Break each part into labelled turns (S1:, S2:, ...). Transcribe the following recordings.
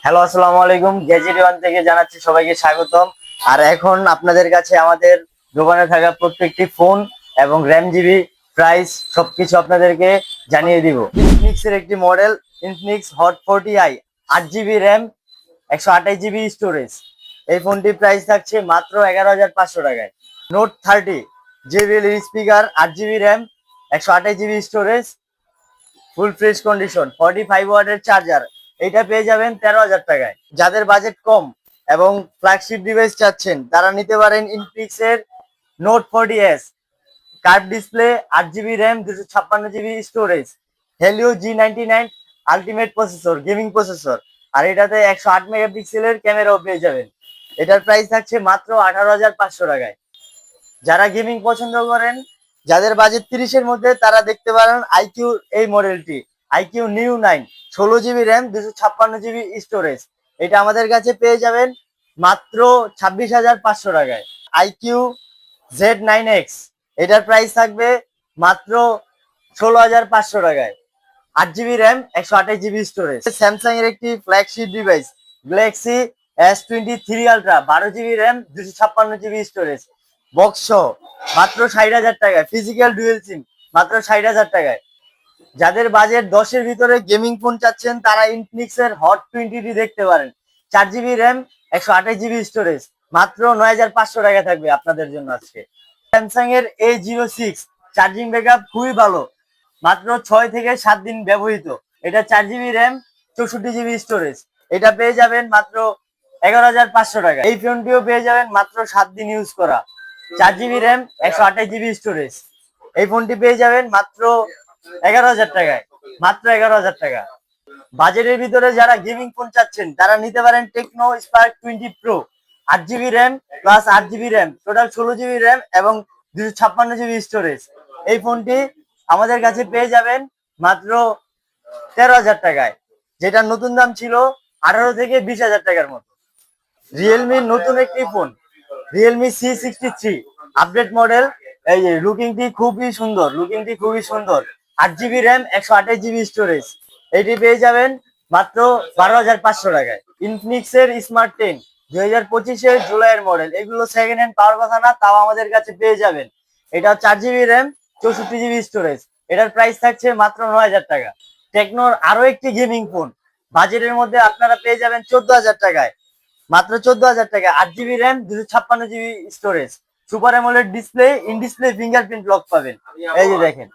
S1: Hello, আসসালামু আলাইকুম। Gadget one থেকে জানাচ্ছি সবাইকে স্বাগতম। আর এখন আপনাদের কাছে আমাদের দোকানে থাকা প্রত্যেকটি ফোন এবং র্যাম জিবি প্রাইস সবকিছু আপনাদেরকে জানিয়ে দিব। ইনফিনিক্স এর একটি model Infinix hot 40i, 8 GB RAM, 128 GB storage. এই ফোনটির প্রাইস থাকছে মাত্র 11,500 টাকায়। Note 30 JBL speaker, 8 GB RAM, 128 GB storage, full fresh condition, 45 ওয়াটের চার্জার। এটা পেয়ে যাবেন 13,000 টাকায়। যাদের বাজেট কম এবং ফ্ল্যাগশিপ ডিভাইস চাচ্ছেন তারা নিতে পারেন ইনফিনিক্স এর Note 40s, curve display, 8 GB RAM, 256 GB storage, Helio G99 ultimate processor, gaming processor. আর এটাতে 108 মেগাপিক্সেলের ক্যামেরাও পেয়ে যাবেন। এটার প্রাইস থাকছে মাত্র 18,500 টাকায়। যারা গেমিং পছন্দ করেন, যাদের বাজেট 30-এর মধ্যে, তারা দেখতে পারেন আইকিউ এই মডেলটি, iQOO Neo 9, 16 GB RAM, 256 GB storage. এটা আমাদের কাছে পেয়ে যাবেন মাত্র 26,500 টাকায়। আইকিউ Z9X, এটার প্রাইস থাকবে মাত্র 16,500 টাকায়। 8 GB RAM, 128 GB storage. Samsung এর একটি flagship device Galaxy S23 ultra, 12 GB RAM, 256 GB storage, box সহ, মাত্র 60,000 টাকায়। ফিজিক্যাল ডুয়েল সিম, মাত্র 60,000 টাকায়। যাদের বাজেট 10-এর ভিতরে গেমিং ফোন চাচ্ছেন তারা ইনফিনিক্স এর হট 20টি দেখতে পারেন। 4 জিবি র্যাম, 128 জিবি স্টোরেজ, মাত্র 9,500 টাকা থাকবে আপনাদের জন্য আজকে। স্যামসাং এর A06, চার্জিং ব্যাকআপ খুবই ভালো, মাত্র 6 থেকে 7 দিন ব্যবহৃত। এটা 4 জিবি র্যাম, 64 জিবি স্টোরেজ। এটা পেয়ে যাবেন মাত্র 11,500 টাকা। এই ফোনটিও পেয়ে যাবেন মাত্র 7 দিন ইউজ করা, 4 জিবি র্যাম, 128 জিবি স্টোরেজ। এই ফোনটি পেয়ে যাবেন মাত্র 11,000 টাকায়, মাত্র 11,000 টাকা। বাজেটের ভিতরে যারা গেমিং ফোন চাচ্ছেন তারা নিতে পারেন Tecno Spark 20 pro, 8 GB RAM plus 8 GB RAM, total 16 GB RAM এবং 256 জিবি স্টোরেজ। এই ফোনটি আমাদের কাছে পেয়ে যাবেন মাত্র 13,000 টাকায়, যেটা নতুন দাম ছিল 18 থেকে 20,000 টাকার মতো। রিয়েলমির নতুন একটি phone, Realme C63 update model. এই যে লুকিংটি খুবই সুন্দর, লুকিংটি খুবই সুন্দর। 8 জিবি র্যাম, 128 জিবি স্টোরেজ। এটি পেয়ে যাবেন মাত্র 12,500 টাকায়। ইনফিনিক্স এর স্মার্ট 10, 2025-এর জুলাইয়ের মডেল। এগুলো সেকেন্ড হ্যান্ড পাওয়ার কথা না, তাও আমাদের কাছে পেয়ে যাবেন। এটা 4 জিবি র্যাম, 64 জিবি স্টোরেজ। এটার প্রাইস থাকছে মাত্র 9,000 টাকা। টেকনোর আরো একটি গেমিং ফোন বাজেটের মধ্যে আপনারা পেয়ে যাবেন 14,000 টাকায়, মাত্র 14,000 টাকা। 8 GB RAM, 256 GB storage, super AMOLED display, in display fingerprint lock পাবেন। এই যে দেখেন,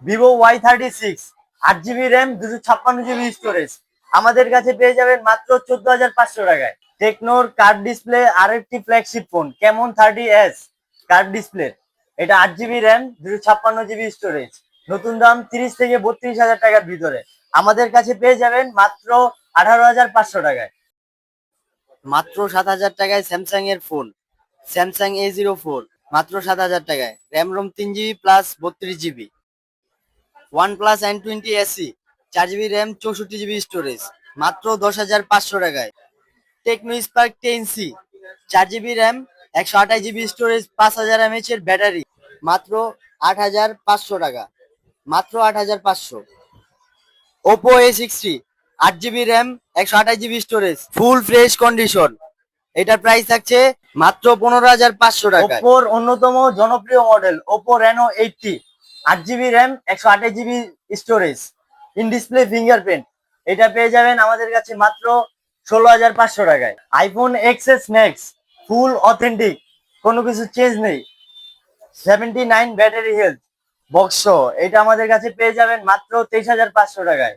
S1: Vivo Y36, 8 GB RAM, 256 GB storage. আমাদের কাছে পেয়ে যাবেন মাত্র 14,500 টাকায়। টেকনোর কার্ভ ডিসপ্লে আর একটি flagship phone Camon 30s curve display. এটা 8 জিবি র্যাম, 256 জিবি স্টোরেজ। নতুন দাম 30 থেকে 32,000 টাকার ভিতরে। আমাদের কাছে পেয়ে যাবেন মাত্র 18,500 টাকায়। মাত্র 7,000 টাকায় স্যামসাং এর ফোন, স্যামসাং A04, মাত্র 7,000 টাকায়। RAM ROM 3 GB plus 32 GB. OnePlus N20 SE, 4 GB RAM, 64 GB storage, মাত্র 10,500 টাকায়। Tecno Spark 10C, 4 GB RAM, 128 GB storage, 5,000 mAh এর ব্যাটারি, মাত্র 8,500 টাকা, মাত্র 8,500। Oppo A60, 8 GB RAM, 128 GB storage, full fresh condition. এটার price থাকছে মাত্র 15,500 টাকা। ওপোর অন্যতম জনপ্রিয় model Oppo Reno 80, 8 GB RAM, 128 GB storage, in display fingerprint. এটা পেয়ে যাবেন আমাদের কাছে মাত্র 16,500 টাকায়। আইফোন XS ম্যাক্স, ফুল অথেন্টিক, কোনো কিছু চেঞ্জ নেই, 79 ব্যাটারি হেলথ, বক্স। এটা আমাদের কাছে পেয়ে যাবেন মাত্র 23,500 টাকায়,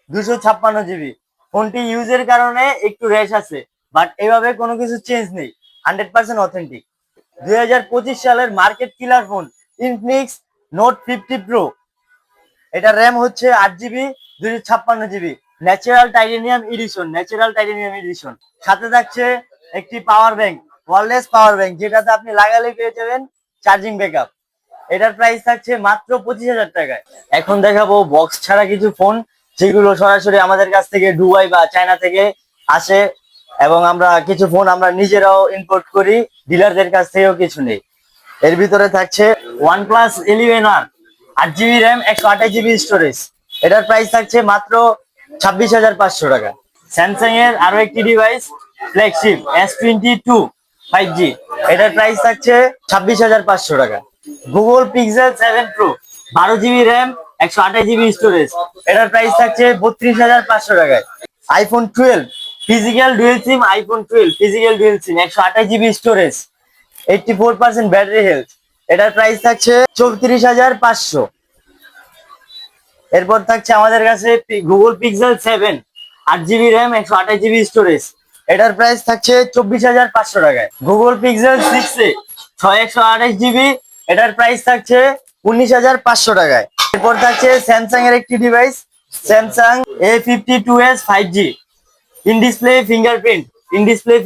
S1: 256 জিবি। ফোনটি ইউজের কারণে একটু র্যাশ আছে, বাট এভাবে কোনো কিছু চেঞ্জ নেই, 100% অথেন্টিক। 2025 সালের market killer phone Infinix Note 50 Pro. এটা র্যাম হচ্ছে 8 GB, 256 GB, natural titanium edition, natural titanium edition. সাথে থাকছে একটি power bank, wireless power bank, যেটাতে আপনি লাগালে পেয়ে যাবেন চার্জিং ব্যাকআপ। এটার প্রাইস থাকছে মাত্র 25,000 টাকায়। এখন দেখাবো বক্স ছাড়া কিছু ফোন, যেগুলো সরাসরি আমাদের কাছ থেকে দুবাই বা চায়না থেকে আসে, এবং আমরা কিছু ফোন আমরা নিজেরাও ইম্পোর্ট করি, ডিলারদের কাছ থেকেও কিছু নেই। এর ভিতরে থাকছে OnePlus 11R, 8 GB RAM, 128 GB storage. এটার প্রাইস থাকছে মাত্র 26,500 টাকা। স্যামসাং এর আরো একটি ডিভাইস ফ্ল্যাগশিপ S22 5G, এটার প্রাইস থাকছে 26,500 টাকা। Google pixel 7 pro 12 GB RAM 128 GB storage, এটার প্রাইস থাকছে 32,500 টাকায়। আইফোন 12 ফিজিক্যাল ডুয়েল সিম, আইফোন 12 ফিজিক্যাল ডুয়েল সিম 128 GB স্টোরেজ, 84% ব্যাটারি হেলথ, এটার প্রাইস থাকছে 34,500। এরপর থাকছে আমাদের কাছে Google pixel 7 8 GB RAM 128 GB storage, এটার প্রাইস থাকছে 24,500 টাকায়। গুগল পিক্সেল 6 এ 128 GB, এটার প্রাইস থাকছে 19,500 টাকায়। এরপর থাকছে স্যামসাং এর একটি device Samsung A52s 5G in display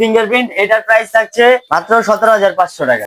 S1: fingerprint, এটার প্রাইস থাকছে মাত্র 17,500 টাকা।